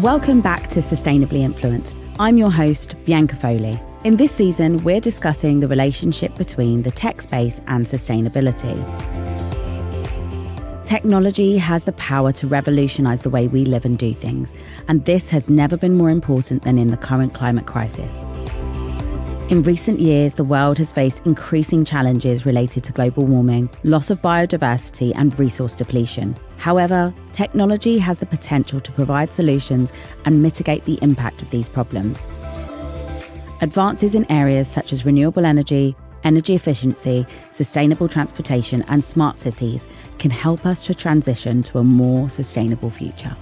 Welcome back to Sustainably Influenced. I'm your host, Bianca Foley. In this season, we're discussing the relationship between the tech space and sustainability. Technology has the power to revolutionise the way we live and do things, and this has never been more important than in the current climate crisis. In recent years, the world has faced increasing challenges related to global warming, loss of biodiversity, and resource depletion. However, technology has the potential to provide solutions and mitigate the impact of these problems. Advances in areas such as renewable energy, energy efficiency, sustainable transportation, and smart cities can help us to transition to a more sustainable future.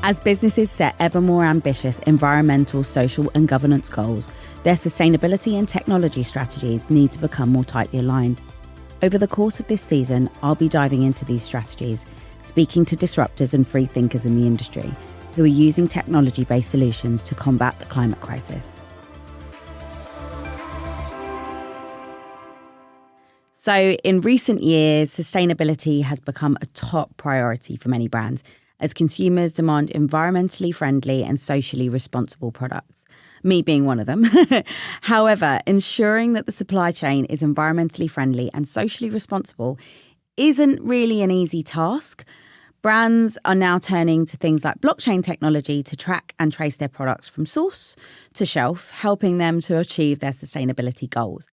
As businesses set ever more ambitious environmental, social, and governance goals, their sustainability and technology strategies need to become more tightly aligned. Over the course of this season, I'll be diving into these strategies, speaking to disruptors and free thinkers in the industry who are using technology-based solutions to combat the climate crisis. So in recent years, sustainability has become a top priority for many brands as consumers demand environmentally friendly and socially responsible products, me being one of them. However, ensuring that the supply chain is environmentally friendly and socially responsible isn't really an easy task. Brands are now turning to things like blockchain technology to track and trace their products from source to shelf, helping them to achieve their sustainability goals.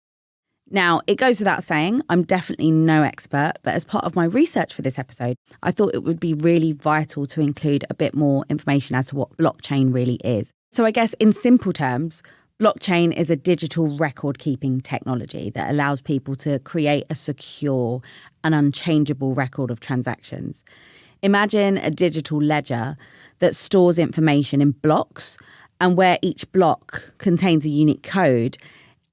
Now, it goes without saying, I'm definitely no expert, but as part of my research for this episode, I thought it would be really vital to include a bit more information as to what blockchain really is. So I guess in simple terms, blockchain is a digital record-keeping technology that allows people to create a secure and unchangeable record of transactions. Imagine a digital ledger that stores information in blocks and where each block contains a unique code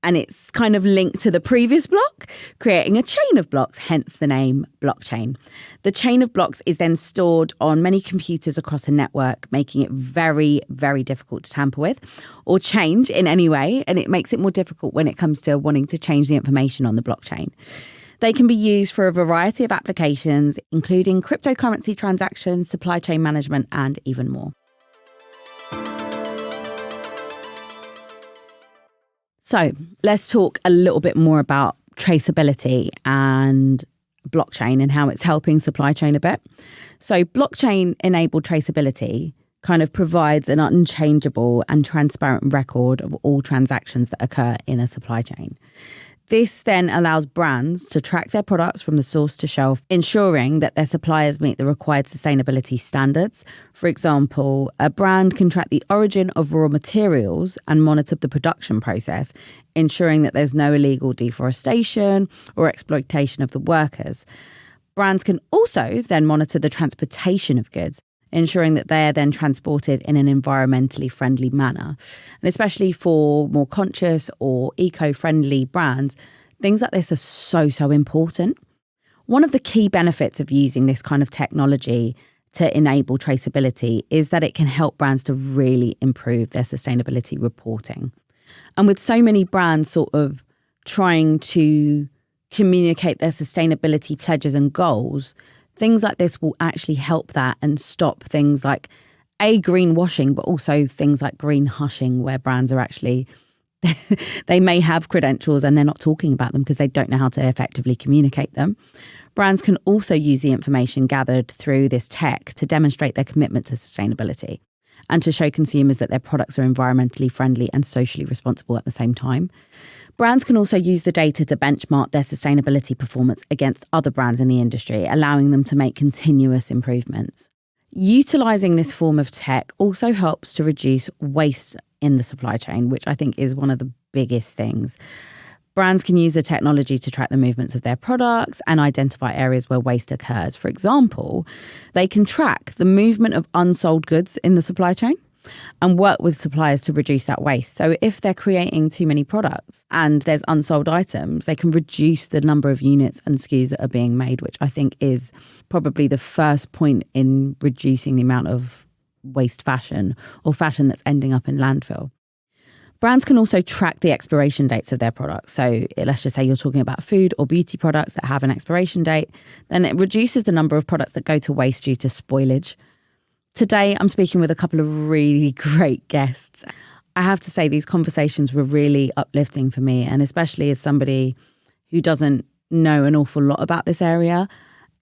and it's kind of linked to the previous block, creating a chain of blocks, hence the name blockchain. The chain of blocks is then stored on many computers across a network, making it very, very difficult to tamper with or change in any way. And it makes it more difficult when it comes to wanting to change the information on the blockchain. They can be used for a variety of applications, including cryptocurrency transactions, supply chain management, and even more. So let's talk a little bit more about traceability and blockchain and how it's helping supply chain a bit. So blockchain-enabled traceability kind of provides an unchangeable and transparent record of all transactions that occur in a supply chain. This then allows brands to track their products from the source to shelf, ensuring that their suppliers meet the required sustainability standards. For example, a brand can track the origin of raw materials and monitor the production process, ensuring that there's no illegal deforestation or exploitation of the workers. Brands can also then monitor the transportation of goods, ensuring that they are then transported in an environmentally friendly manner. And especially for more conscious or eco-friendly brands, things like this are so important. One of the key benefits of using this kind of technology to enable traceability is that it can help brands to really improve their sustainability reporting. And with so many brands sort of trying to communicate their sustainability pledges and goals, things like this will actually help that and stop things like greenwashing, but also things like green hushing, where brands are actually, they may have credentials and they're not talking about them because they don't know how to effectively communicate them. Brands can also use the information gathered through this tech to demonstrate their commitment to sustainability and to show consumers that their products are environmentally friendly and socially responsible at the same time. Brands can also use the data to benchmark their sustainability performance against other brands in the industry, allowing them to make continuous improvements. Utilising this form of tech also helps to reduce waste in the supply chain, which I think is one of the biggest things. Brands can use the technology to track the movements of their products and identify areas where waste occurs. For example, they can track the movement of unsold goods in the supply chain and work with suppliers to reduce that waste. So if they're creating too many products and there's unsold items, they can reduce the number of units and SKUs that are being made, which I think is probably the first point in reducing the amount of waste fashion or fashion that's ending up in landfill. Brands can also track the expiration dates of their products. So let's just say you're talking about food or beauty products that have an expiration date, then it reduces the number of products that go to waste due to spoilage. Today, I'm speaking with a couple of really great guests. I have to say, these conversations were really uplifting for me, and especially as somebody who doesn't know an awful lot about this area,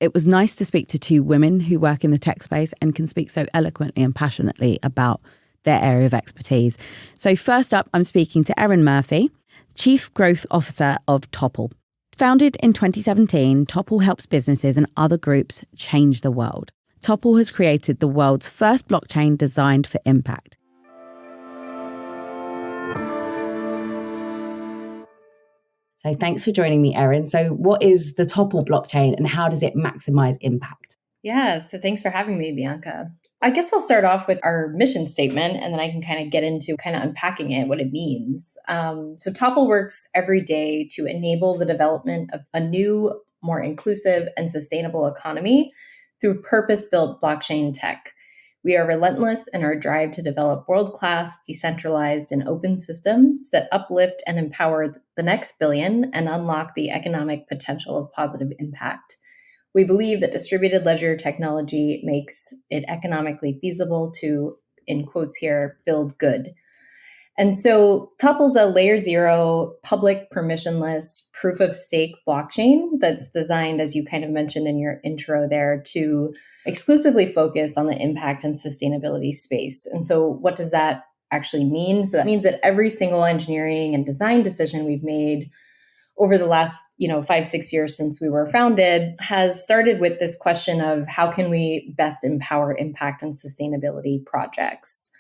it was nice to speak to two women who work in the tech space and can speak so eloquently and passionately about their area of expertise. So first up, I'm speaking to Erin Murphy, Chief Growth Officer of Topple. Founded in 2017, Topple helps businesses and other groups change the world. Topple has created the world's first blockchain designed for impact. So thanks for joining me, Erin. So what is the Topple blockchain and how does it maximize impact? Yeah, so thanks for having me, Bianca. I guess I'll start off with our mission statement and then I can kind of get into kind of unpacking it, what it means. So Topple works every day to enable the development of a new, more inclusive and sustainable economy through purpose-built blockchain tech. We are relentless in our drive to develop world-class, decentralized, and open systems that uplift and empower the next billion and unlock the economic potential of positive impact. We believe that distributed ledger technology makes it economically feasible to, in quotes here, build good. And so Topple's a layer zero, public, permissionless, proof of stake blockchain that's designed, as you kind of mentioned in your intro there, to exclusively focus on the impact and sustainability space. And so what does that actually mean? So that means that every single engineering and design decision we've made over the last 5-6 years since we were founded has started with this question of how can we best empower impact and sustainability projects.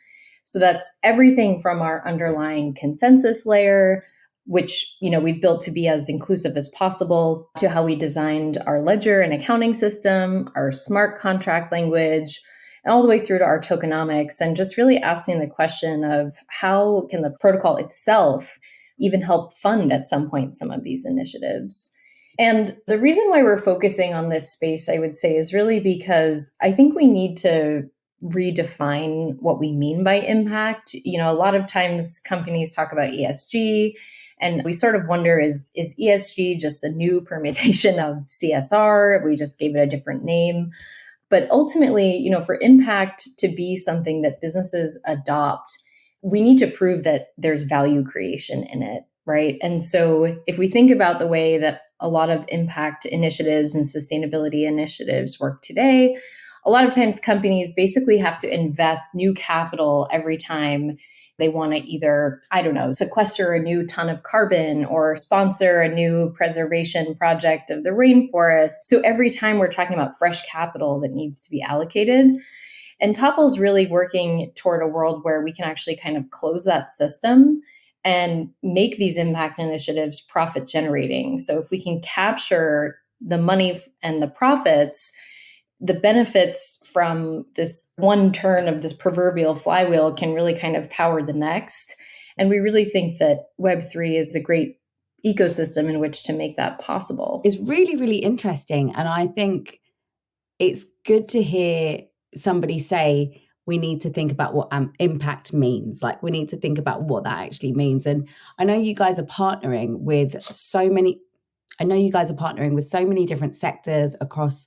So that's everything from our underlying consensus layer, which we've built to be as inclusive as possible, to how we designed our ledger and accounting system, our smart contract language, and all the way through to our tokenomics, and just really asking the question of how can the protocol itself even help fund at some point some of these initiatives. And the reason why we're focusing on this space, I would say, is really because I think we need to redefine what we mean by impact. A lot of times companies talk about ESG, and we sort of wonder, is ESG just a new permutation of CSR? We just gave it a different name. But ultimately, for impact to be something that businesses adopt, we need to prove that there's value creation in it, right? And so if we think about the way that a lot of impact initiatives and sustainability initiatives work today, a lot of times companies basically have to invest new capital every time they want to either, sequester a new ton of carbon or sponsor a new preservation project of the rainforest. So every time we're talking about fresh capital that needs to be allocated. And Topple's really working toward a world where we can actually kind of close that system and make these impact initiatives profit generating. So if we can capture the money and the profits, the benefits from this one turn of this proverbial flywheel can really kind of power the next. And we really think that Web3 is a great ecosystem in which to make that possible. It's really, really interesting. And I think it's good to hear somebody say we need to think about what impact means. Like we need to think about what that actually means. And I know you guys are partnering with so many different sectors across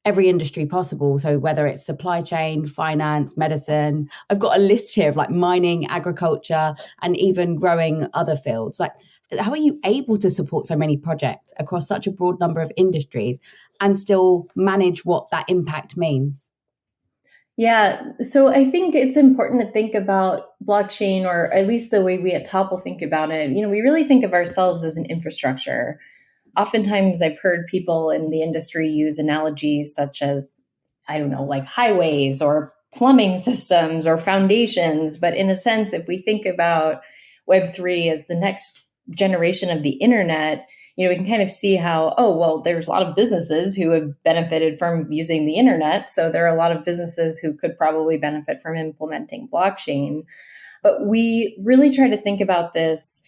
every industry possible. So whether it's supply chain, finance, medicine, I've got a list here of like mining, agriculture, and even growing other fields. Like, how are you able to support so many projects across such a broad number of industries and still manage what that impact means? Yeah, so I think it's important to think about blockchain, or at least the way we at Topple think about it. We really think of ourselves as an infrastructure. Oftentimes I've heard people in the industry use analogies such as, like highways or plumbing systems or foundations. But in a sense, if we think about Web3 as the next generation of the internet, we can kind of see how, there's a lot of businesses who have benefited from using the internet. So there are a lot of businesses who could probably benefit from implementing blockchain. But we really try to think about this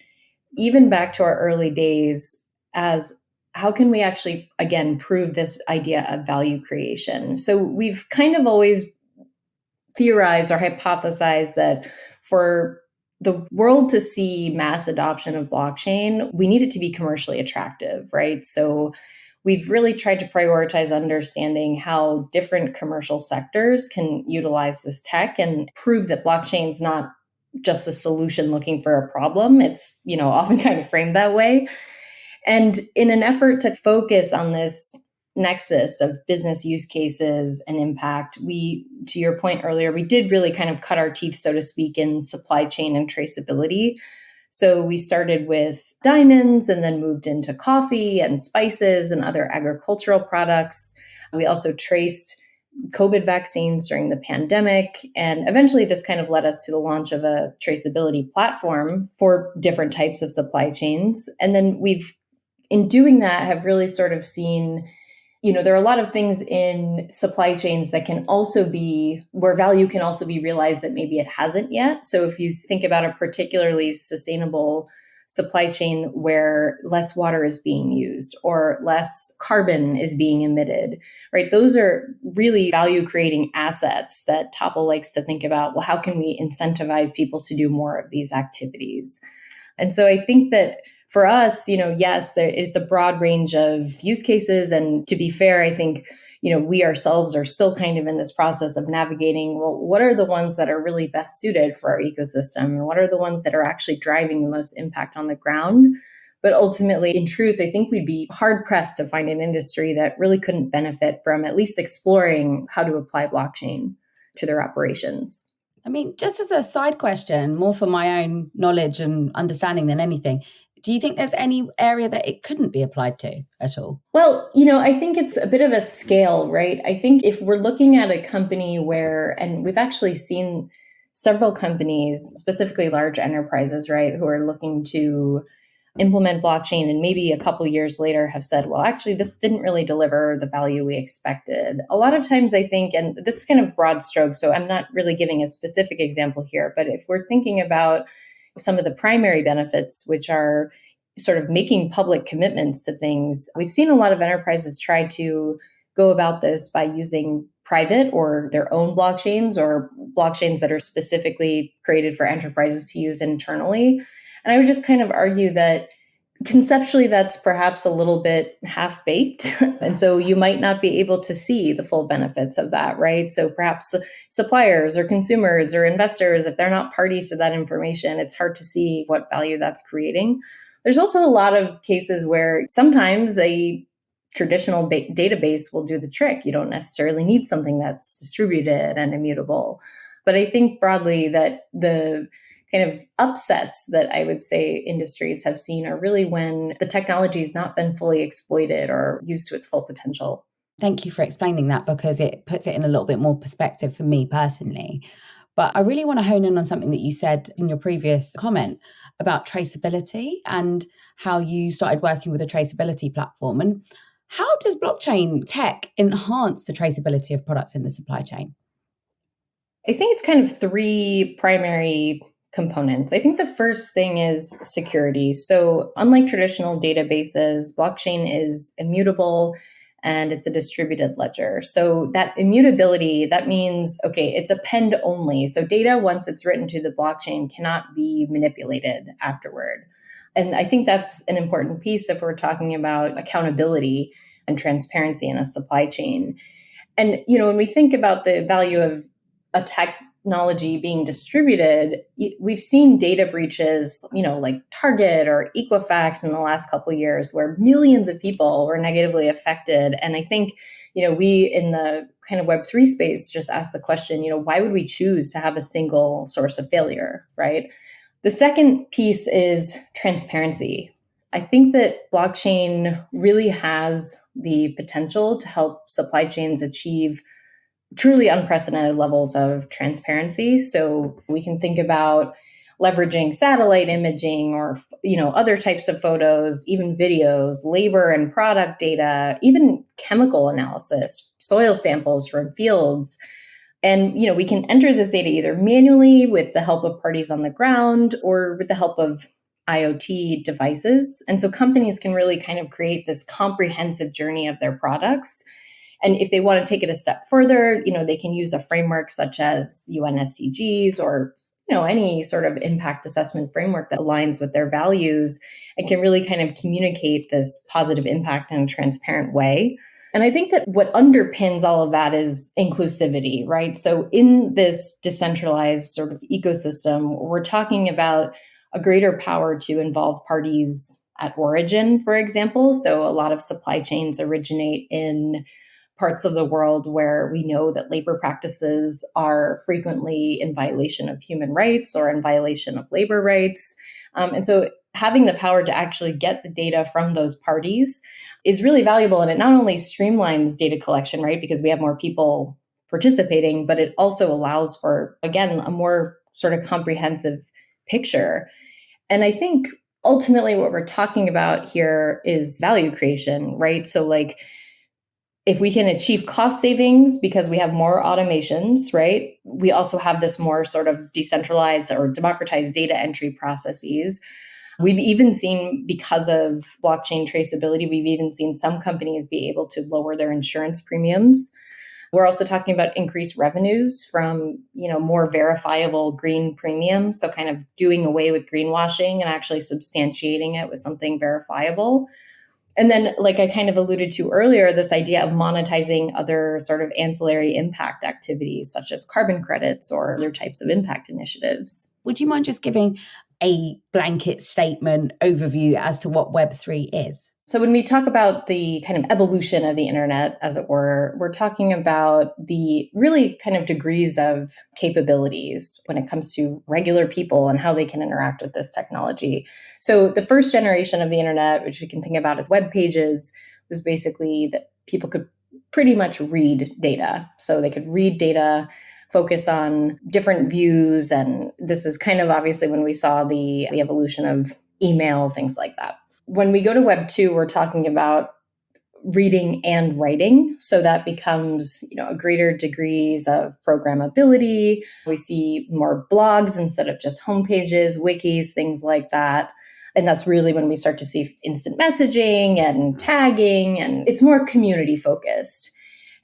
even back to our early days as how can we actually, again, prove this idea of value creation? So we've kind of always theorized or hypothesized that for the world to see mass adoption of blockchain, we need it to be commercially attractive, right? So we've really tried to prioritize understanding how different commercial sectors can utilize this tech and prove that blockchain's not just a solution looking for a problem. It's, often kind of framed that way. And in an effort to focus on this nexus of business use cases and impact, to your point earlier, we did really kind of cut our teeth, so to speak, in supply chain and traceability. So we started with diamonds and then moved into coffee and spices and other agricultural products. We also traced COVID vaccines during the pandemic. And eventually this kind of led us to the launch of a traceability platform for different types of supply chains. And then in doing that, have really sort of seen, there are a lot of things in supply chains that can also be where value can also be realized that maybe it hasn't yet. So if you think about a particularly sustainable supply chain where less water is being used or less carbon is being emitted, right? Those are really value creating assets that Topple likes to think about. Well, how can we incentivize people to do more of these activities? And so I think that for us, yes, it's a broad range of use cases. And to be fair, I think, we ourselves are still kind of in this process of navigating, well, what are the ones that are really best suited for our ecosystem? And what are the ones that are actually driving the most impact on the ground? But ultimately, in truth, I think we'd be hard pressed to find an industry that really couldn't benefit from at least exploring how to apply blockchain to their operations. I mean, just as a side question, more for my own knowledge and understanding than anything, do you think there's any area that it couldn't be applied to at all? Well, I think it's a bit of a scale, right? I think if we're looking at a company and we've actually seen several companies, specifically large enterprises, right, who are looking to implement blockchain and maybe a couple years later have said, well, actually, this didn't really deliver the value we expected. A lot of times I think, and this is kind of broad strokes, so I'm not really giving a specific example here, but if we're thinking about some of the primary benefits, which are sort of making public commitments to things, we've seen a lot of enterprises try to go about this by using private or their own blockchains or blockchains that are specifically created for enterprises to use internally. And I would just kind of argue that conceptually, that's perhaps a little bit half-baked. And so you might not be able to see the full benefits of that, right? So perhaps suppliers or consumers or investors, if they're not parties to that information, it's hard to see what value that's creating. There's also a lot of cases where sometimes a traditional database will do the trick. You don't necessarily need something that's distributed and immutable. But I think broadly that the kind of upsets that I would say industries have seen are really when the technology has not been fully exploited or used to its full potential. Thank you for explaining that, because it puts it in a little bit more perspective for me personally. But I really want to hone in on something that you said in your previous comment about traceability and how you started working with a traceability platform. And how does blockchain tech enhance the traceability of products in the supply chain? I think it's kind of three primary components. I think the first thing is security. So unlike traditional databases, blockchain is immutable and it's a distributed ledger. So that immutability, that means, okay, it's append only. So data, once it's written to the blockchain, cannot be manipulated afterward. And I think that's an important piece if we're talking about accountability and transparency in a supply chain. And, when we think about the value of a technology being distributed, we've seen data breaches, like Target or Equifax in the last couple of years, where millions of people were negatively affected. And I think, we in the kind of Web3 space just asked the question, why would we choose to have a single source of failure, right? The second piece is transparency. I think that blockchain really has the potential to help supply chains achieve truly unprecedented levels of transparency. So we can think about leveraging satellite imaging or, other types of photos, even videos, labor and product data, even chemical analysis, soil samples from fields. And, we can enter this data either manually with the help of parties on the ground or with the help of IoT devices. And so companies can really kind of create this comprehensive journey of their products. And if they want to take it a step further, they can use a framework such as UN SDGs or any sort of impact assessment framework that aligns with their values and can really kind of communicate this positive impact in a transparent way. And I think that what underpins all of that is inclusivity, right? So in this decentralized sort of ecosystem, we're talking about a greater power to involve parties at origin, for example. So a lot of supply chains originate in parts of the world where we know that labor practices are frequently in violation of human rights or in violation of labor rights. And so having the power to actually get the data from those parties is really valuable. And it not only streamlines data collection, right, because we have more people participating, but it also allows for, again, a more sort of comprehensive picture. And I think ultimately what we're talking about here is value creation, right? So like, if we can achieve cost savings because we have more automations, right? We also have this more sort of decentralized or democratized data entry processes. We've even seen, because of blockchain traceability, we've even seen some companies be able to lower their insurance premiums. We're also talking about increased revenues from, more verifiable green premiums. So kind of doing away with greenwashing and actually substantiating it with something verifiable. And then, like I kind of alluded to earlier, this idea of monetizing other sort of ancillary impact activities, such as carbon credits or other types of impact initiatives. Would you mind just giving a blanket statement overview as to what Web3 is? So when we talk about the kind of evolution of the internet, as it were, we're talking about the really kind of degrees of capabilities when it comes to regular people and how they can interact with this technology. So the first generation of the internet, which we can think about as web pages, was basically that people could pretty much read data. So they could read data, focus on different views. And this is kind of obviously when we saw the evolution of email, things like that. When we go to Web 2, we're talking about reading and writing. So that becomes, a greater degrees of programmability. We see more blogs instead of just homepages, wikis, things like that. And that's really when we start to see instant messaging and tagging, and it's more community focused.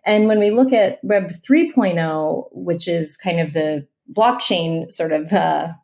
And when we look at Web 3.0, which is kind of the blockchain sort of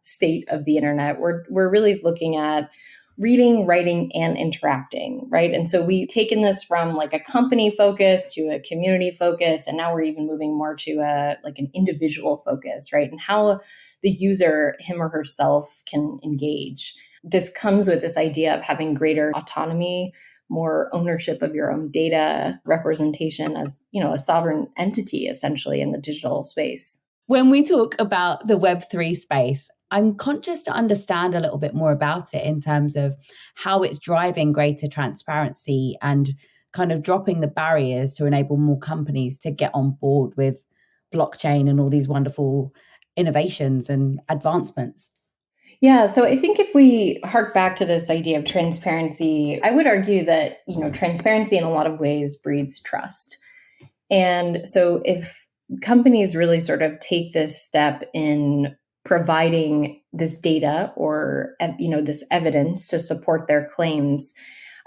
state of the internet, we're really looking at reading, writing, and interacting, right? And so we've taken this from like a company focus to a community focus, and now we're even moving more to an individual focus, right? And how the user, him or herself, can engage. This comes with this idea of having greater autonomy, more ownership of your own data, representation as, a sovereign entity, essentially, in the digital space. When we talk about the Web3 space, I'm conscious to understand a little bit more about it in terms of how it's driving greater transparency and kind of dropping the barriers to enable more companies to get on board with blockchain and all these wonderful innovations and advancements. Yeah, so I think if we hark back to this idea of transparency, I would argue that, transparency in a lot of ways breeds trust. And so if companies really sort of take this step in providing this data or, this evidence to support their claims,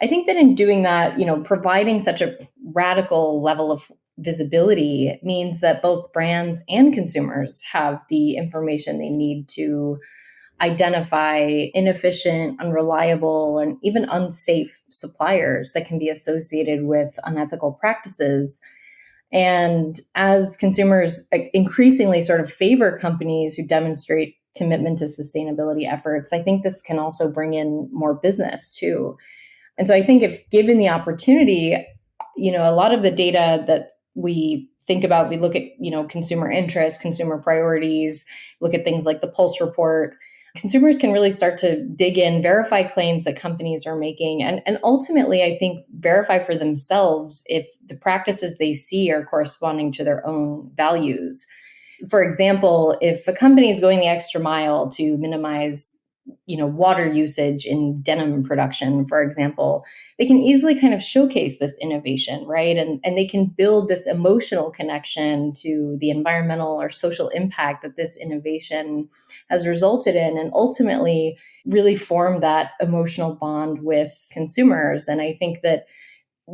I think that in doing that, providing such a radical level of visibility means that both brands and consumers have the information they need to identify inefficient, unreliable, and even unsafe suppliers that can be associated with unethical practices. And as consumers increasingly sort of favor companies who demonstrate commitment to sustainability efforts, I think this can also bring in more business too. And so I think if given the opportunity, a lot of the data that we think about, we look at, consumer interest, consumer priorities, look at things like the Pulse report. Consumers can really start to dig in, verify claims that companies are making, and ultimately, I think, verify for themselves if the practices they see are corresponding to their own values. For example, if a company is going the extra mile to minimize, water usage in denim production, for example, they can easily kind of showcase this innovation, right? And they can build this emotional connection to the environmental or social impact that this innovation has resulted in, and ultimately really form that emotional bond with consumers. And I think that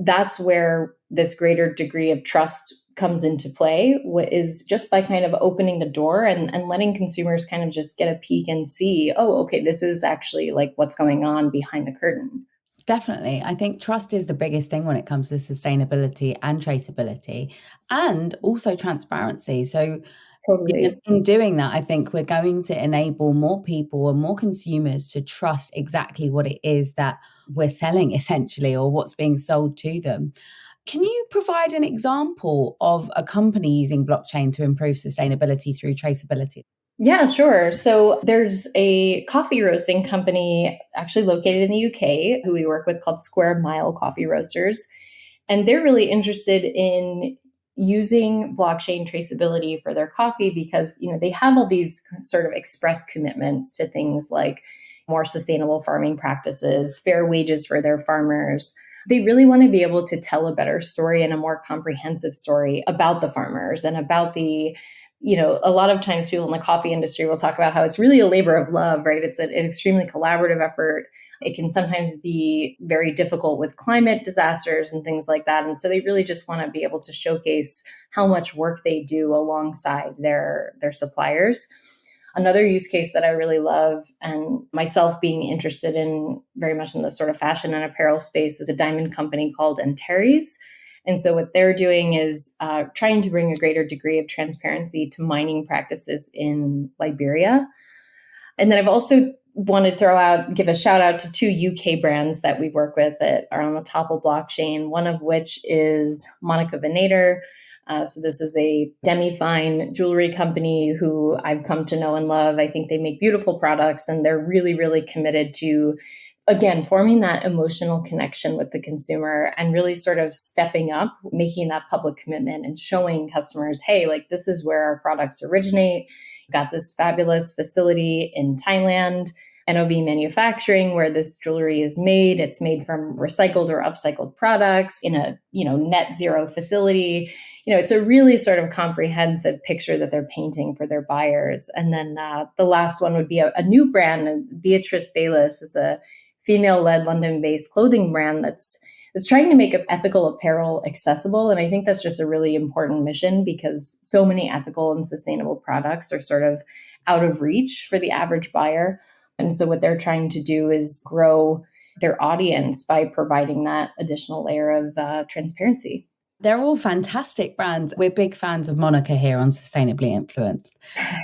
that's where this greater degree of trust comes into play is just by kind of opening the door and letting consumers kind of just get a peek and see, oh, okay, this is actually like what's going on behind the curtain. Definitely. I think trust is the biggest thing when it comes to sustainability and traceability, and also transparency. So Totally. in doing that, I think we're going to enable more people and more consumers to trust exactly what it is that we're selling, essentially, or what's being sold to them. Can you provide an example of a company using blockchain to improve sustainability through traceability? Yeah, sure. So there's a coffee roasting company actually located in the UK who we work with called Square Mile Coffee Roasters. And they're really interested in using blockchain traceability for their coffee because, they have all these sort of express commitments to things like more sustainable farming practices, fair wages for their farmers. They really want to be able to tell a better story and a more comprehensive story about the farmers and about a lot of times people in the coffee industry will talk about how it's really a labor of love, right? It's an extremely collaborative effort. It can sometimes be very difficult with climate disasters and things like that. And so they really just want to be able to showcase how much work they do alongside their suppliers. Another use case that I really love, and myself being interested in very much in the sort of fashion and apparel space, is a diamond company called Antares. And so what they're doing is trying to bring a greater degree of transparency to mining practices in Liberia. And then I've also wanted to give a shout out to two UK brands that we work with that are on the Topple blockchain, one of which is Monica Venator. So this is a demi-fine jewelry company who I've come to know and love. I think they make beautiful products and they're really, really committed to, again, forming that emotional connection with the consumer and really sort of stepping up, making that public commitment and showing customers, hey, like this is where our products originate. Got this fabulous facility in Thailand, NOV Manufacturing, where this jewelry is made. It's made from recycled or upcycled products in a, net zero facility. It's a really sort of comprehensive picture that they're painting for their buyers. And then the last one would be a new brand, Beatrice Bayless. It's a female-led London-based clothing brand that's trying to make ethical apparel accessible. And I think that's just a really important mission because so many ethical and sustainable products are sort of out of reach for the average buyer. And so what they're trying to do is grow their audience by providing that additional layer of transparency. They're all fantastic brands. We're big fans of Monica here on Sustainably Influenced.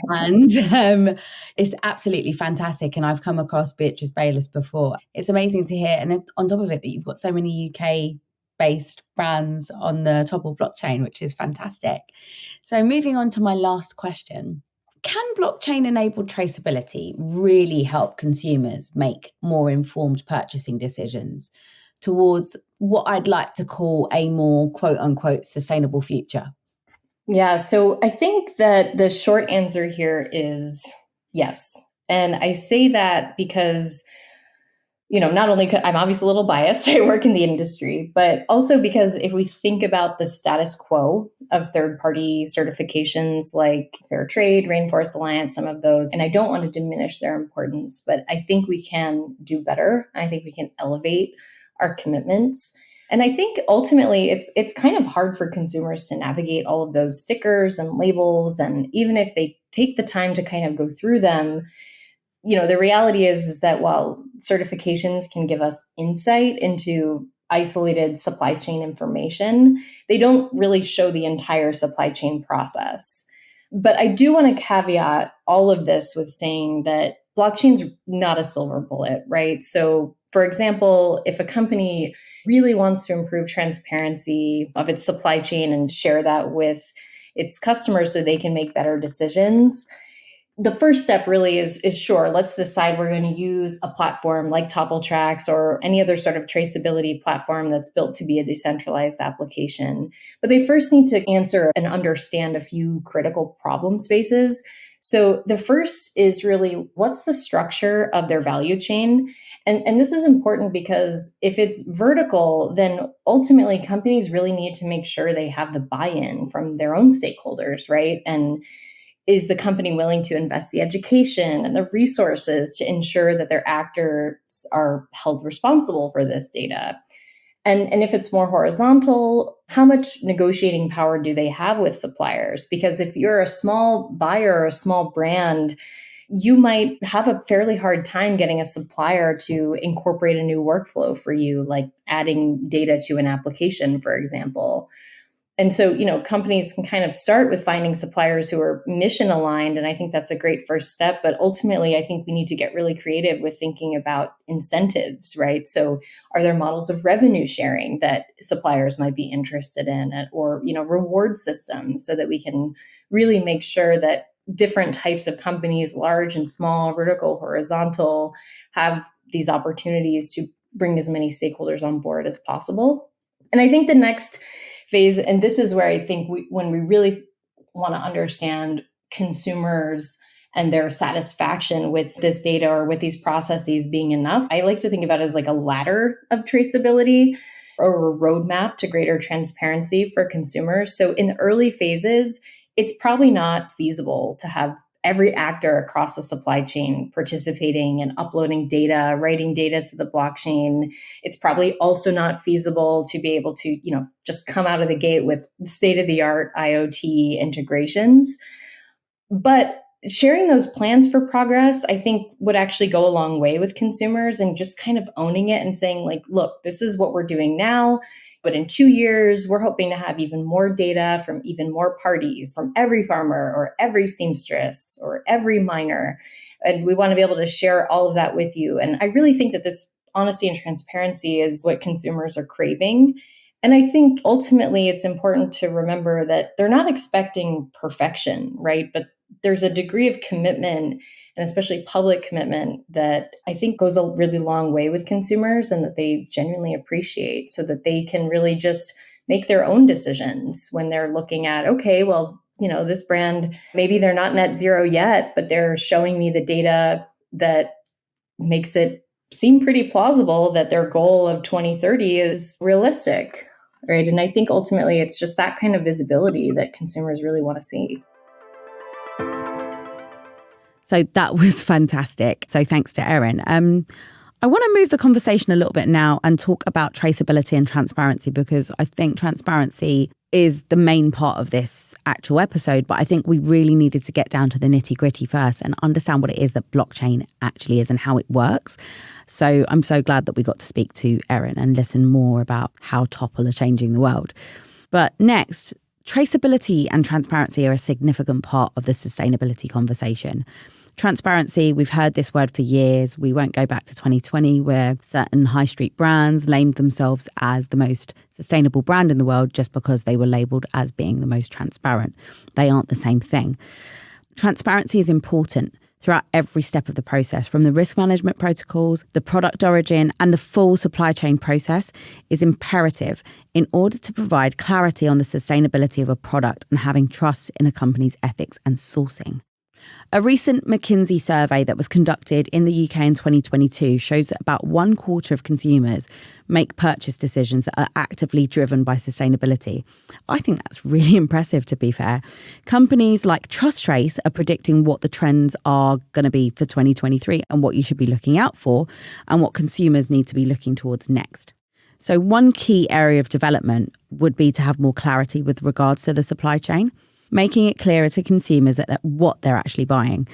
And it's absolutely fantastic. And I've come across Beatrice Bayless before. It's amazing to hear. And on top of it, that you've got so many UK-based brands on the Topple blockchain, which is fantastic. So moving on to my last question. Can blockchain-enabled traceability really help consumers make more informed purchasing decisions towards what I'd like to call a more quote unquote sustainable future? Yeah, so I think that the short answer here is yes. And I say that because, not only I'm obviously a little biased, I work in the industry, but also because if we think about the status quo of third-party certifications like Fair Trade, Rainforest Alliance, some of those, and I don't want to diminish their importance, but I think we can do better. I think we can elevate our commitments. And I think ultimately it's kind of hard for consumers to navigate all of those stickers and labels. And even if they take the time to kind of go through them, the reality is that while certifications can give us insight into isolated supply chain information, they don't really show the entire supply chain process. But I do want to caveat all of this with saying that blockchain's not a silver bullet, right? So, for example, if a company really wants to improve transparency of its supply chain and share that with its customers so they can make better decisions, the first step really is sure, let's decide we're going to use a platform like ToppleTrax or any other sort of traceability platform that's built to be a decentralized application. But they first need to answer and understand a few critical problem spaces. So the first is really, what's the structure of their value chain? And this is important because if it's vertical, then ultimately companies really need to make sure they have the buy-in from their own stakeholders, right? And is the company willing to invest the education and the resources to ensure that their actors are held responsible for this data? And if it's more horizontal, how much negotiating power do they have with suppliers? Because if you're a small buyer or a small brand, you might have a fairly hard time getting a supplier to incorporate a new workflow for you, like adding data to an application, for example. And so, companies can kind of start with finding suppliers who are mission aligned. And I think that's a great first step. But ultimately, I think we need to get really creative with thinking about incentives, right? So are there models of revenue sharing that suppliers might be interested in, or, reward systems, so that we can really make sure that different types of companies, large and small, vertical, horizontal, have these opportunities to bring as many stakeholders on board as possible. And I think the next phase, and this is where I think when we really want to understand consumers and their satisfaction with this data or with these processes being enough, I like to think about it as like a ladder of traceability or a roadmap to greater transparency for consumers. So in the early phases, it's probably not feasible to have every actor across the supply chain participating and uploading data, writing data to the blockchain. It's probably also not feasible to be able to, just come out of the gate with state-of-the-art IoT integrations. But sharing those plans for progress, I think, would actually go a long way with consumers, and just kind of owning it and saying, like, look, this is what we're doing now. But in 2 years, we're hoping to have even more data from even more parties, from every farmer or every seamstress or every miner. And we want to be able to share all of that with you. And I really think that this honesty and transparency is what consumers are craving. And I think ultimately it's important to remember that they're not expecting perfection, right? But there's a degree of commitment, and especially public commitment, that I think goes a really long way with consumers, and that they genuinely appreciate, so that they can really just make their own decisions when they're looking at, okay, well, this brand, maybe they're not net zero yet, but they're showing me the data that makes it seem pretty plausible that their goal of 2030 is realistic, right? And I think ultimately it's just that kind of visibility that consumers really want to see. So that was fantastic. So thanks to Erin. I want to move the conversation a little bit now and talk about traceability and transparency, because I think transparency is the main part of this actual episode. But I think we really needed to get down to the nitty gritty first and understand what it is that blockchain actually is and how it works. So I'm so glad that we got to speak to Erin and listen more about how Topple are changing the world. But next, traceability and transparency are a significant part of the sustainability conversation. Transparency, we've heard this word for years. We won't go back to 2020, where certain high street brands named themselves as the most sustainable brand in the world just because they were labelled as being the most transparent. They aren't the same thing. Transparency is important throughout every step of the process, from the risk management protocols, the product origin, and the full supply chain process is imperative in order to provide clarity on the sustainability of a product and having trust in a company's ethics and sourcing. A recent McKinsey survey that was conducted in the UK in 2022 shows that about 1/4 of consumers make purchase decisions that are actively driven by sustainability. I think that's really impressive, to be fair. Companies like TrustTrace are predicting what the trends are going to be for 2023 and what you should be looking out for and what consumers need to be looking towards next. So one key area of development would be to have more clarity with regards to the supply chain, making it clearer to consumers that what they're actually buying.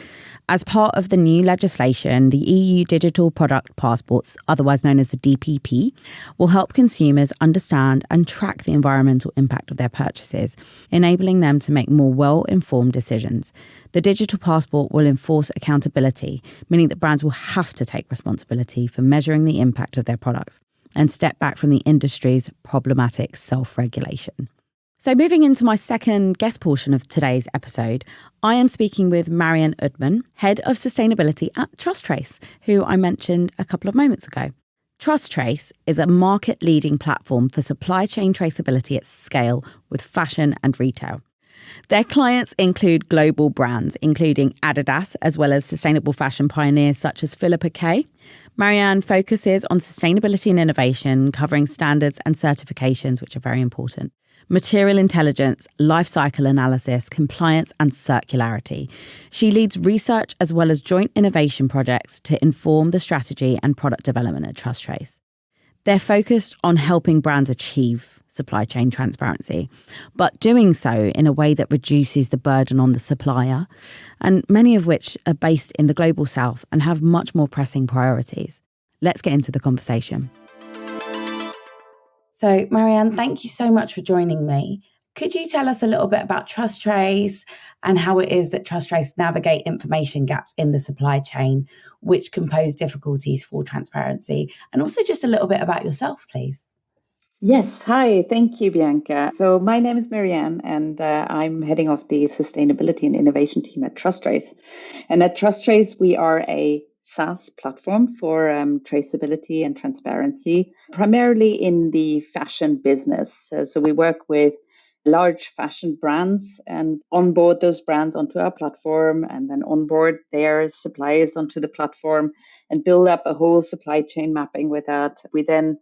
As part of the new legislation, the EU Digital Product Passports, otherwise known as the DPP, will help consumers understand and track the environmental impact of their purchases, enabling them to make more well-informed decisions. The digital passport will enforce accountability, meaning that brands will have to take responsibility for measuring the impact of their products and step back from the industry's problematic self-regulation. So moving into my second guest portion of today's episode, I am speaking with Marianne Udman, Head of Sustainability at TrustTrace, who I mentioned a couple of moments ago. TrustTrace is a market-leading platform for supply chain traceability at scale with fashion and retail. Their clients include global brands, including Adidas, as well as sustainable fashion pioneers such as Philippa K. Marianne focuses on sustainability and innovation, covering standards and certifications, which are very important, material intelligence, life cycle analysis, compliance, and circularity. She leads research as well as joint innovation projects to inform the strategy and product development at TrustTrace. They're focused on helping brands achieve supply chain transparency, but doing so in a way that reduces the burden on the supplier, and many of which are based in the global south and have much more pressing priorities. Let's get into the conversation. So, Marianne, thank you so much for joining me. Could you tell us a little bit about TrustTrace and how it is that TrustTrace navigate information gaps in the supply chain, which can pose difficulties for transparency? And also just a little bit about yourself, please. Yes. Hi. Thank you, Bianca. So my name is Marianne, and I'm heading of the sustainability and innovation team at TrustTrace. And at TrustTrace, we are a SaaS platform for traceability and transparency, primarily in the fashion business. So we work with large fashion brands and onboard those brands onto our platform, and then onboard their suppliers onto the platform and build up a whole supply chain mapping with that. We then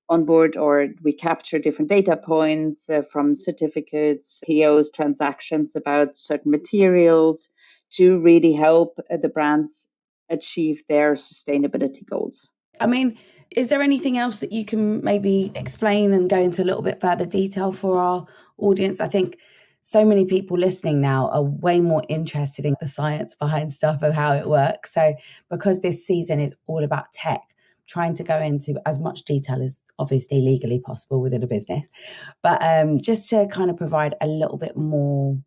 onboard or we capture different data points from certificates, POs, transactions about certain materials to really help the brands achieve their sustainability goals. I mean, is there anything else that you can maybe explain and go into a little bit further detail for our audience? I think so many people listening now are way more interested in the science behind stuff of how it works. So because this season is all about tech, trying to go into as much detail as obviously legally possible within a business, but just to kind of provide a little bit more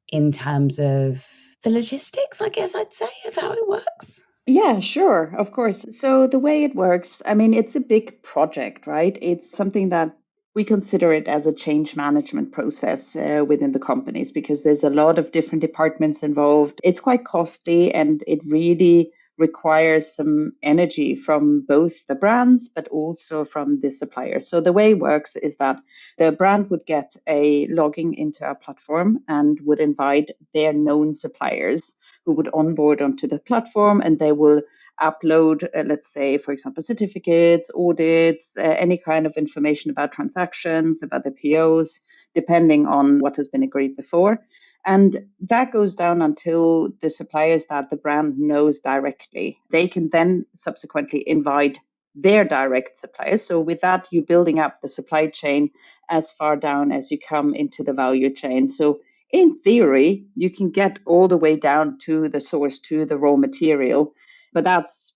in terms of the logistics, I guess I'd say, of how it works. Yeah, sure, of course. So the way it works, I mean, it's a big project, right? It's something that we consider it as a change management process within the companies because there's a lot of different departments involved. It's quite costly and it really requires some energy from both the brands, but also from the suppliers. So the way it works is that the brand would get a logging into our platform and would invite their known suppliers who would onboard onto the platform, and they will upload, let's say, for example, certificates, audits, any kind of information about transactions, about the POs, depending on what has been agreed before. And that goes down until the suppliers that the brand knows directly. They can then subsequently invite their direct suppliers. So with that, you're building up the supply chain as far down as you come into the value chain. So in theory, you can get all the way down to the source, to the raw material, but that's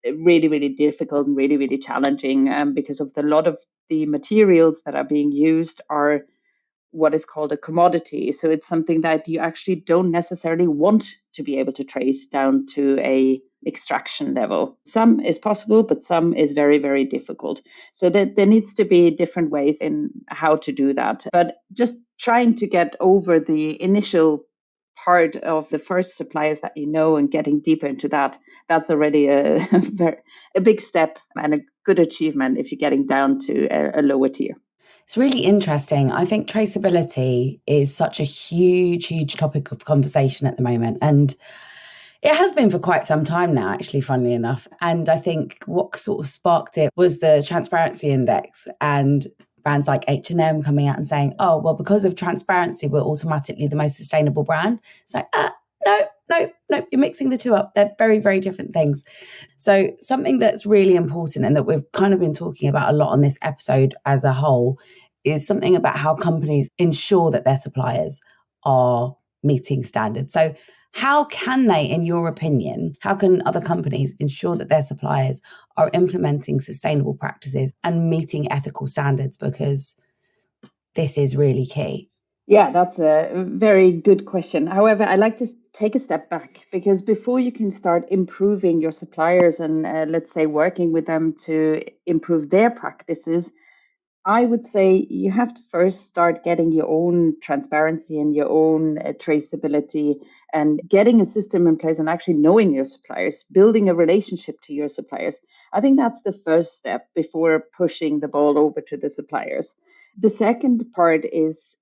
really, really difficult and really, really challenging because of a lot of the materials that are being used are what is called a commodity. So it's something that you actually don't necessarily want to be able to trace down to a extraction level. Some is possible, but some is very, very difficult. So that there needs to be different ways in how to do that. But just trying to get over the initial part of the first suppliers that you know and getting deeper into that, that's already a big step and a good achievement if you're getting down to a lower tier. It's really interesting. I think traceability is such a huge, huge topic of conversation at the moment. And it has been for quite some time now, actually, funnily enough. And I think what sort of sparked it was the Transparency Index and brands like H&M coming out and saying, oh, well, because of transparency, we're automatically the most sustainable brand. It's like, no, you're mixing the two up. They're very, very different things. So something that's really important and that we've kind of been talking about a lot on this episode as a whole is something about how companies ensure that their suppliers are meeting standards. So how can they, in your opinion, how can other companies ensure that their suppliers are implementing sustainable practices and meeting ethical standards? Because this is really key. Yeah, that's a very good question. However, I like to take a step back because before you can start improving your suppliers and let's say working with them to improve their practices, I would say you have to first start getting your own transparency and your own traceability and getting a system in place and actually knowing your suppliers, building a relationship to your suppliers. I think that's the first step before pushing the ball over to the suppliers. The second part is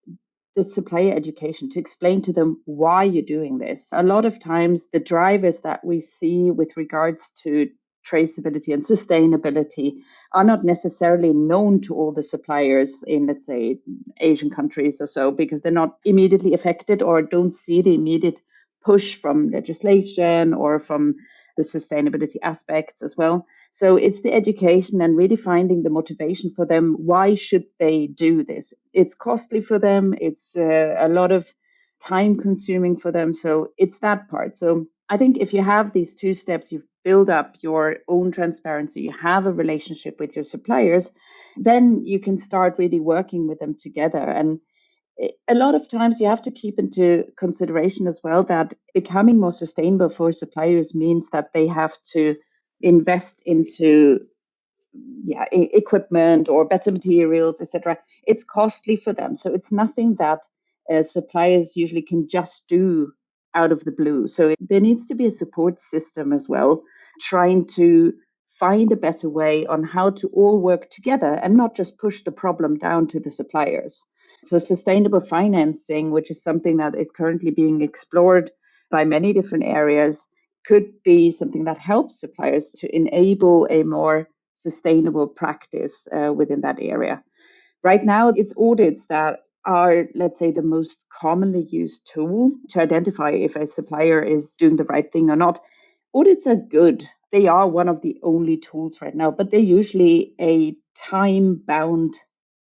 the supplier education, to explain to them why you're doing this. A lot of times the drivers that we see with regards to traceability and sustainability are not necessarily known to all the suppliers in, let's say, Asian countries or so, because they're not immediately affected or don't see the immediate push from legislation or from the sustainability aspects as well. So it's the education and really finding the motivation for them. Why should they do this? It's costly for them. It's a lot of time consuming for them. So it's that part. So I think if you have these two steps, you build up your own transparency, you have a relationship with your suppliers, then you can start really working with them together. And a lot of times you have to keep into consideration as well that becoming more sustainable for suppliers means that they have to invest into equipment or better materials, etc. It's costly for them. So it's nothing that suppliers usually can just do out of the blue. So there needs to be a support system as well, trying to find a better way on how to all work together and not just push the problem down to the suppliers. So sustainable financing, which is something that is currently being explored by many different areas, could be something that helps suppliers to enable a more sustainable practice within that area. Right now, it's audits that are, let's say, the most commonly used tool to identify if a supplier is doing the right thing or not. Audits are good. They are one of the only tools right now, but they're usually a time-bound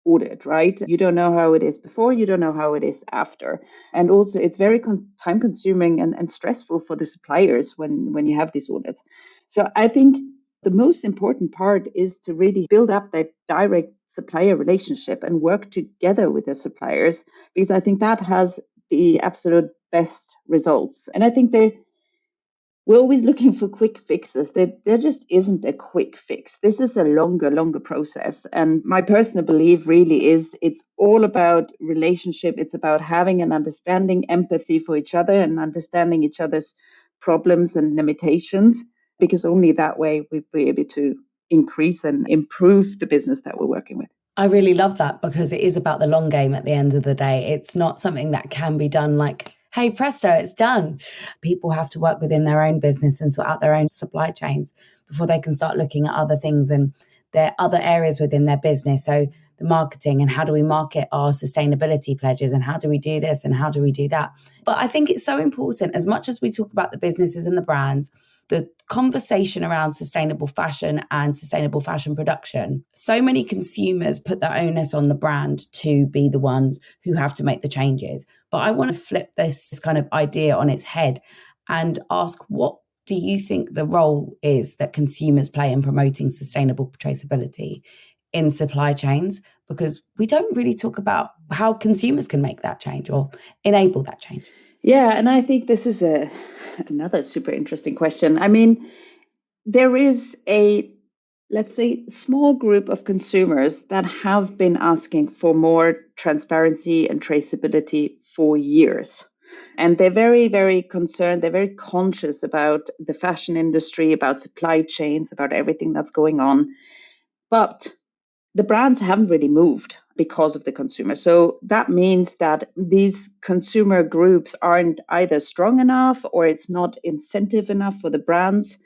audit, right? You don't know how it is before, you don't know how it is after. And also it's very time consuming and stressful for the suppliers when you have these audits. So I think the most important part is to really build up that direct supplier relationship and work together with the suppliers, because I think that has the absolute best results. And I think we're always looking for quick fixes. There just isn't a quick fix. This is a longer process. And my personal belief really is it's all about relationship. It's about having an understanding, empathy for each other and understanding each other's problems and limitations, because only that way we'll be able to increase and improve the business that we're working with. I really love that, because it is about the long game at the end of the day. It's not something that can be done like, hey, presto, it's done. People have to work within their own business and sort out their own supply chains before they can start looking at other things and their other areas within their business. So the marketing, and how do we market our sustainability pledges, and how do we do this and how do we do that? But I think it's so important, as much as we talk about the businesses and the brands, the conversation around sustainable fashion and sustainable fashion production. So many consumers put the onus on the brand to be the ones who have to make the changes. But I want to flip this kind of idea on its head and ask, what do you think the role is that consumers play in promoting sustainable traceability in supply chains? Because we don't really talk about how consumers can make that change or enable that change. Yeah, and I think this is another super interesting question. I mean, there is a, let's say, small group of consumers that have been asking for more transparency and traceability for years. And they're very, very concerned. They're very conscious about the fashion industry, about supply chains, about everything that's going on. But the brands haven't really moved because of the consumer. So that means that these consumer groups aren't either strong enough or it's not incentive enough for the brands.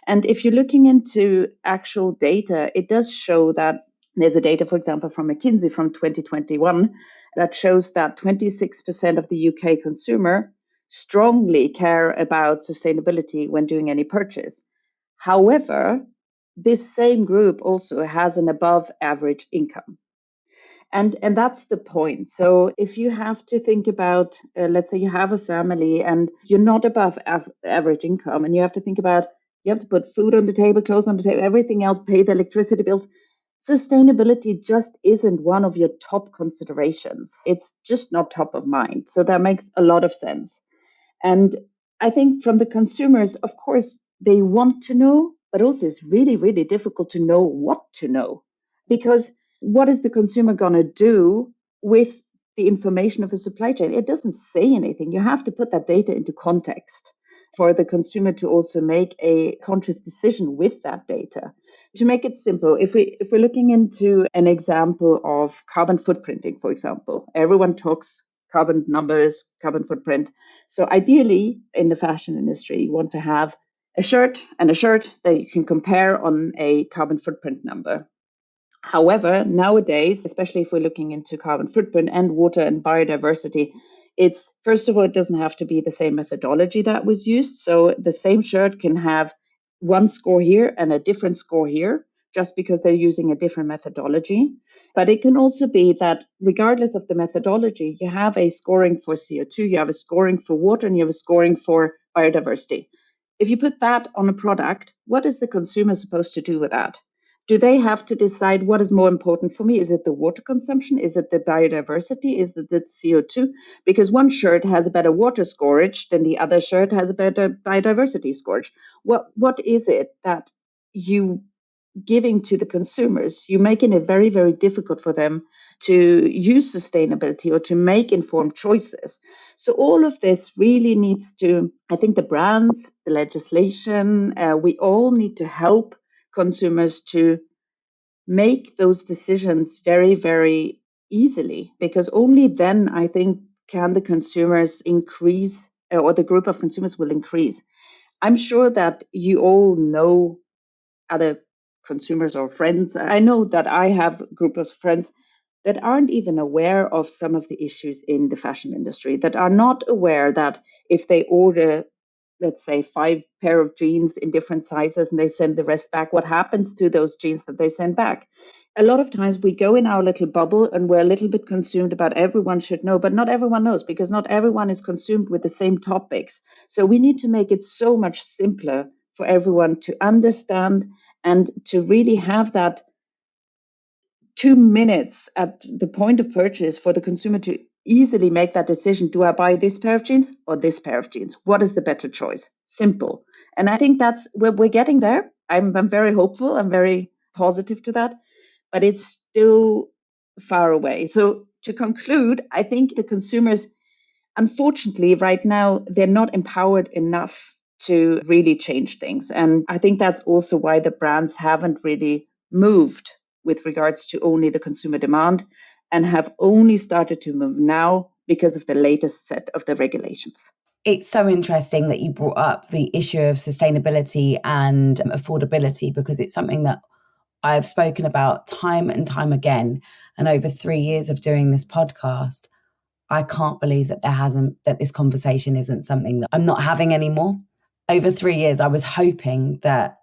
And if you're looking into actual data, it does show that there's a data, for example, from McKinsey from 2021 that shows that 26% of the UK consumer strongly care about sustainability when doing any purchase. However, this same group also has an above average income. And that's the point. So if you have to think about, let's say you have a family and you're not above average income, and you have to think about, you have to put food on the table, clothes on the table, everything else, pay the electricity bills. Sustainability just isn't one of your top considerations. It's just not top of mind. So that makes a lot of sense. And I think from the consumers, of course, they want to know, but also it's really, really difficult to know what to know. Because what is the consumer going to do with the information of a supply chain? It doesn't say anything. You have to put that data into context for the consumer to also make a conscious decision with that data. To make it simple, if we're looking into an example of carbon footprinting, for example, everyone talks carbon numbers, carbon footprint. So ideally, in the fashion industry, you want to have a shirt that you can compare on a carbon footprint number. However, nowadays, especially if we're looking into carbon footprint and water and biodiversity, it's, first of all, it doesn't have to be the same methodology that was used. So the same shirt can have one score here and a different score here, just because they're using a different methodology. But it can also be that regardless of the methodology, you have a scoring for CO2, you have a scoring for water, and you have a scoring for biodiversity. If you put that on a product, what is the consumer supposed to do with that? Do they have to decide what is more important for me? Is it the water consumption? Is it the biodiversity? Is it the CO2? Because one shirt has a better water storage than the other shirt has a better biodiversity storage. What is it that you giving to the consumers? You're making it very, very difficult for them to use sustainability or to make informed choices. So all of this really needs to, I think the brands, the legislation, we all need to help consumers to make those decisions very, very easily, because only then I think can the consumers increase, or the group of consumers will increase. I'm sure that you all know other consumers or friends. I know that I have a group of friends that aren't even aware of some of the issues in the fashion industry, that are not aware that if they order, let's say, 5 pair of jeans in different sizes and they send the rest back, what happens to those jeans that they send back? A lot of times we go in our little bubble and we're a little bit consumed about everyone should know, but not everyone knows, because not everyone is consumed with the same topics. So we need to make it so much simpler for everyone to understand and to really have that 2 minutes at the point of purchase for the consumer to easily make that decision. Do I buy this pair of jeans or this pair of jeans? What is the better choice? Simple. And I think that's where we're getting there. I'm very hopeful. I'm very positive to that, but it's still far away. So to conclude, I think the consumers, unfortunately, right now, they're not empowered enough to really change things. And I think that's also why the brands haven't really moved with regards to only the consumer demand, and have only started to move now because of the latest set of the regulations. It's so interesting that you brought up the issue of sustainability and affordability, because it's something that I've spoken about time and time again. And over 3 years of doing this podcast, I can't believe that that this conversation isn't something that I'm not having anymore. Over 3 years, I was hoping that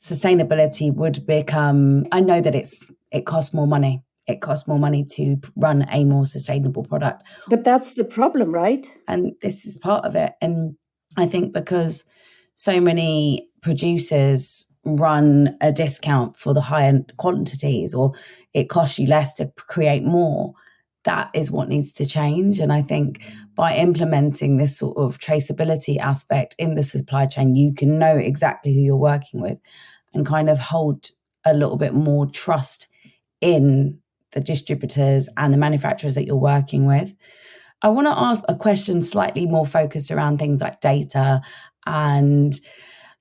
sustainability would become, I know that it costs more money. It costs more money to run a more sustainable product. But that's the problem, right? And this is part of it. And I think because so many producers run a discount for the higher quantities, or it costs you less to create more, that is what needs to change. And I think by implementing this sort of traceability aspect in the supply chain, you can know exactly who you're working with and kind of hold a little bit more trust in the distributors and the manufacturers that you're working with. I want to ask a question slightly more focused around things like data and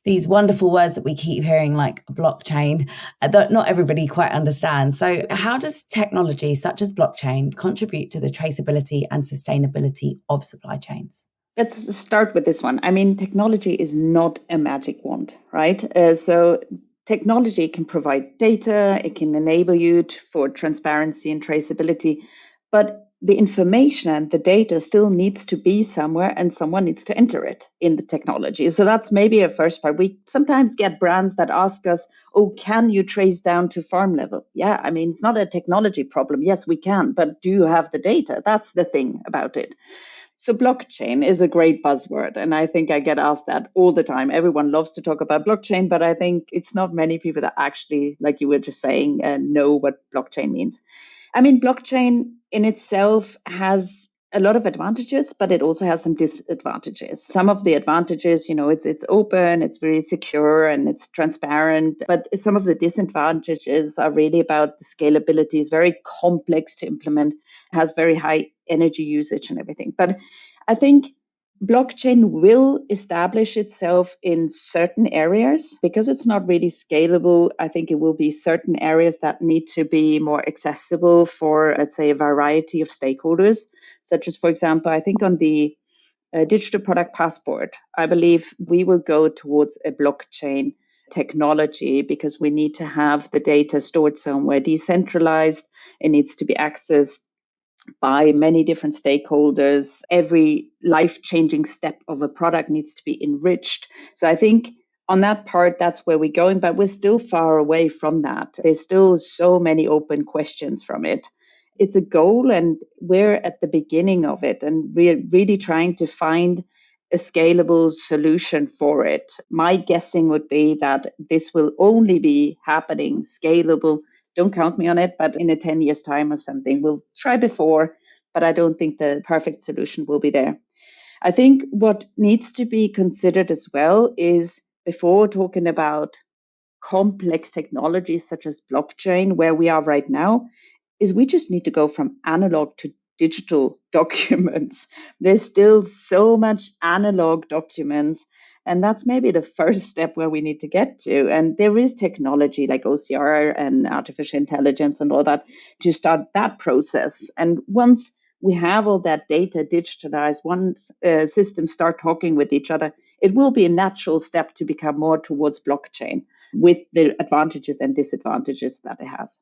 these wonderful words that we keep hearing, like blockchain, that not everybody quite understands. So how does technology such as blockchain contribute to the traceability and sustainability of supply chains? Let's start with this one. I mean, technology is not a magic wand, right? So technology can provide data, it can enable you for transparency and traceability, but the information and the data still needs to be somewhere, and someone needs to enter it in the technology. So that's maybe a first part. We sometimes get brands that ask us, oh, can you trace down to farm level? Yeah, I mean, it's not a technology problem. Yes, we can, but do you have the data? That's the thing about it. So blockchain is a great buzzword, and I think I get asked that all the time. Everyone loves to talk about blockchain, but I think it's not many people that actually, like you were just saying, know what blockchain means. I mean, blockchain in itself has a lot of advantages, but it also has some disadvantages. Some of the advantages, it's open, it's very secure, and it's transparent. But some of the disadvantages are really about the scalability. It's very complex to implement, has very high energy usage and everything. But I think blockchain will establish itself in certain areas because it's not really scalable. I think it will be certain areas that need to be more accessible for, let's say, a variety of stakeholders, such as, for example, I think on the digital product passport, I believe we will go towards a blockchain technology because we need to have the data stored somewhere decentralized. It needs to be accessed by many different stakeholders. Every life-changing step of a product needs to be enriched. So I think on that part, that's where we're going, but we're still far away from that. There's still so many open questions from it. It's a goal, and we're at the beginning of it, and we're really trying to find a scalable solution for it. My guessing would be that this will only be happening scalable. Don't count me on it, but in a 10 years time or something, we'll try before, but I don't think the perfect solution will be there. I think what needs to be considered as well is, before talking about complex technologies such as blockchain, where we are right now, is we just need to go from analog to digital documents. There's still so much analog documents. And that's maybe the first step where we need to get to. And there is technology like OCR and artificial intelligence and all that to start that process. And once we have all that data digitalized, once systems start talking with each other, it will be a natural step to become more towards blockchain with the advantages and disadvantages that it has.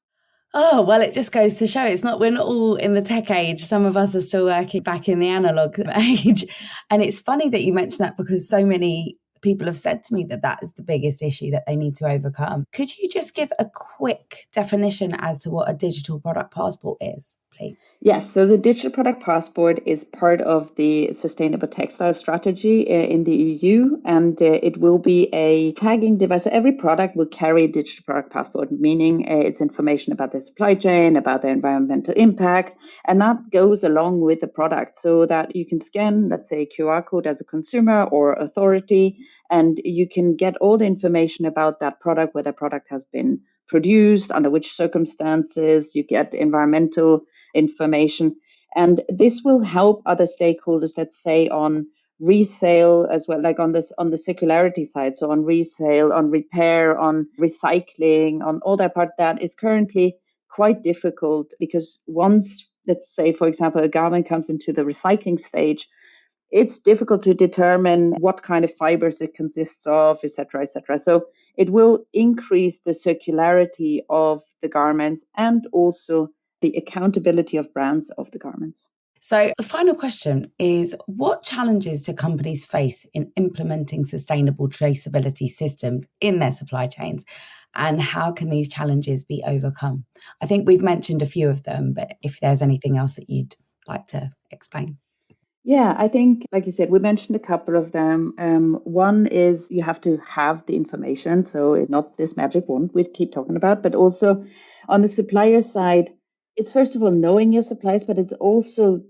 Oh, well, it just goes to show we're not all in the tech age. Some of us are still working back in the analog age. And it's funny that you mentioned that, because so many people have said to me that is the biggest issue that they need to overcome. Could you just give a quick definition as to what a digital product passport is, please? Yes, so the digital product passport is part of the sustainable textile strategy in the EU, and it will be a tagging device. So every product will carry a digital product passport, meaning it's information about the supply chain, about the environmental impact, and that goes along with the product so that you can scan, let's say, a QR code as a consumer or authority, and you can get all the information about that product, where the product has been produced, under which circumstances. You get environmental information. And this will help other stakeholders, let's say, on resale as well, like on the circularity side. So on resale, on repair, on recycling, on all that part that is currently quite difficult, because once, let's say, for example, a garment comes into the recycling stage, it's difficult to determine what kind of fibers it consists of, et cetera, et cetera. So it will increase the circularity of the garments and also the accountability of brands of the garments. So the final question is, what challenges do companies face in implementing sustainable traceability systems in their supply chains? And how can these challenges be overcome? I think we've mentioned a few of them, but if there's anything else that you'd like to explain. Yeah, I think, like you said, we mentioned a couple of them. One is you have to have the information. So it's not this magic wand we keep talking about, but also on the supplier side, it's first of all knowing your suppliers, but it's also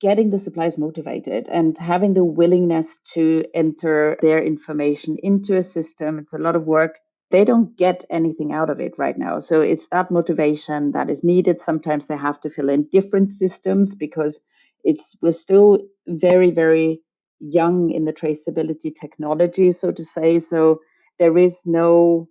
getting the suppliers motivated and having the willingness to enter their information into a system. It's a lot of work. They don't get anything out of it right now. So it's that motivation that is needed. Sometimes they have to fill in different systems because we're still very, very young in the traceability technology, so to say. So there's no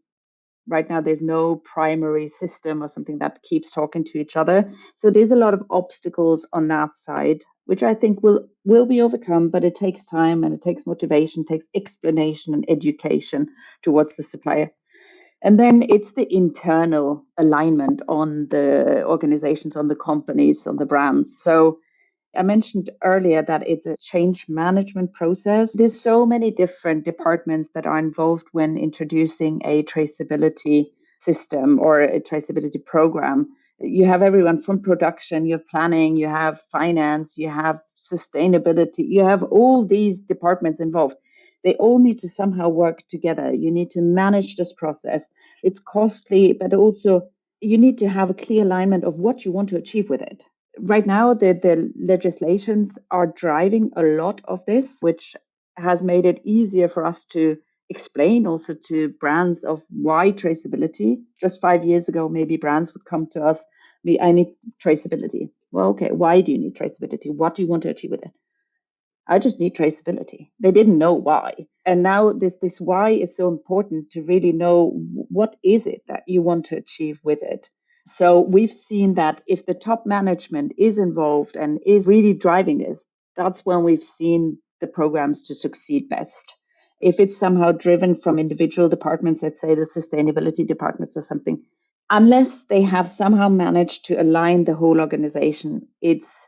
primary system or something that keeps talking to each other. So there's a lot of obstacles on that side, which I think will be overcome, but it takes time and it takes motivation, takes explanation and education towards the supplier. And then it's the internal alignment on the organizations, on the companies, on the brands. So I mentioned earlier that it's a change management process. There's so many different departments that are involved when introducing a traceability system or a traceability program. You have everyone from production, you have planning, you have finance, you have sustainability, you have all these departments involved. They all need to somehow work together. You need to manage this process. It's costly, but also you need to have a clear alignment of what you want to achieve with it. Right now, the legislations are driving a lot of this, which has made it easier for us to explain also to brands of why traceability. Just 5 years ago, maybe brands would come to us, I need traceability. Well, okay, why do you need traceability? What do you want to achieve with it? I just need traceability. They didn't know why. And now this why is so important to really know what is it that you want to achieve with it. So we've seen that if the top management is involved and is really driving this, that's when we've seen the programs to succeed best. If it's somehow driven from individual departments, let's say the sustainability departments or something, unless they have somehow managed to align the whole organization, it's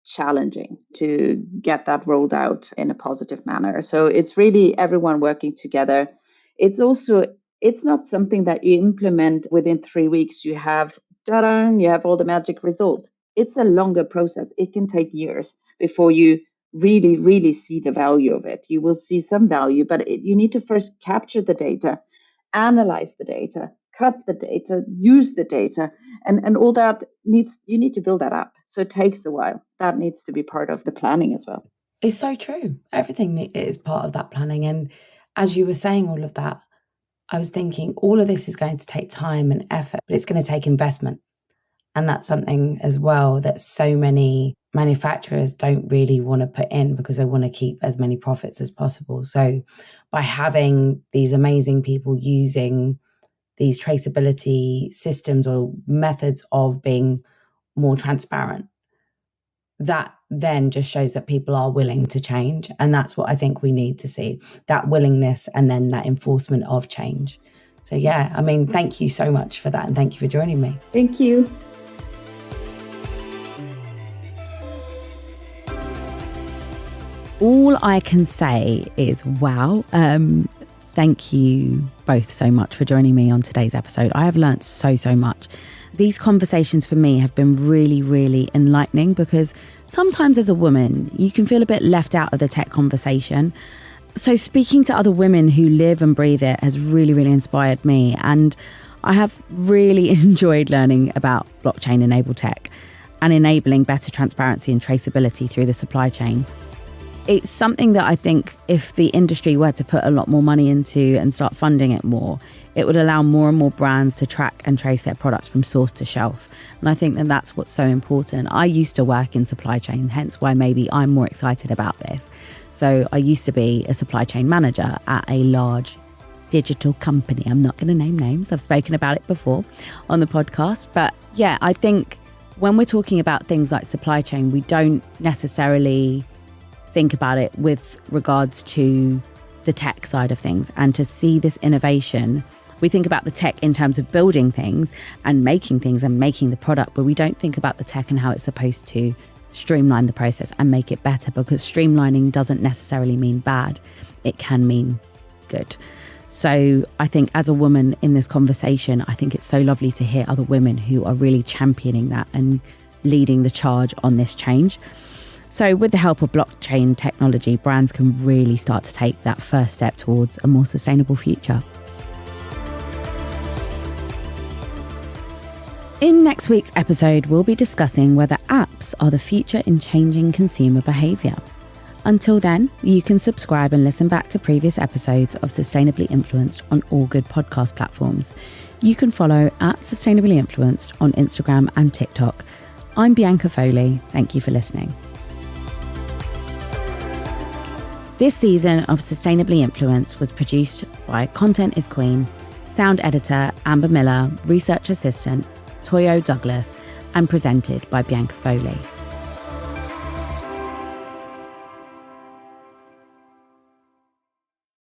challenging to get that rolled out in a positive manner. So it's really everyone working together. it's not something that you implement within 3 weeks. You have you have all the magic results. It's a longer process. It can take years before you really, really see the value of it. You will see some value, but you need to first capture the data, analyze the data, cut the data, use the data, and all that you need to build that up. So it takes a while. That needs to be part of the planning as well. It's so true. Everything is part of that planning. And as you were saying all of that, I was thinking all of this is going to take time and effort, but it's going to take investment. And that's something as well that so many manufacturers don't really want to put in because they want to keep as many profits as possible. So by having these amazing people using these traceability systems or methods of being more transparent, that then just shows that people are willing to change. And that's what I think we need to see, that willingness and then that enforcement of change. So yeah, I mean, thank you so much for that. And thank you for joining me. Thank you. All I can say is wow. Thank you both so much for joining me on today's episode. I have learned so much. These conversations for me have been really, really enlightening because sometimes as a woman, you can feel a bit left out of the tech conversation. So speaking to other women who live and breathe it has really, really inspired me. And I have really enjoyed learning about blockchain-enabled tech and enabling better transparency and traceability through the supply chain. It's something that I think if the industry were to put a lot more money into and start funding it more, it would allow more and more brands to track and trace their products from source to shelf. And I think that that's what's so important. I used to work in supply chain, hence why maybe I'm more excited about this. So I used to be a supply chain manager at a large digital company. I'm not going to name names. I've spoken about it before on the podcast. But yeah, I think when we're talking about things like supply chain, we don't necessarily think about it with regards to the tech side of things. And to see this innovation, we think about the tech in terms of building things and making the product, but we don't think about the tech and how it's supposed to streamline the process and make it better, because streamlining doesn't necessarily mean bad. It can mean good. So I think as a woman in this conversation, I think it's so lovely to hear other women who are really championing that and leading the charge on this change. So with the help of blockchain technology, brands can really start to take that first step towards a more sustainable future. In next week's episode, we'll be discussing whether apps are the future in changing consumer behaviour. Until then, you can subscribe and listen back to previous episodes of Sustainably Influenced on all good podcast platforms. You can follow at Sustainably Influenced on Instagram and TikTok. I'm Bianca Foley. Thank you for listening. This season of Sustainably Influenced was produced by Content is Queen, sound editor Amber Miller, research assistant Toyo Douglas, and presented by Bianca Foley.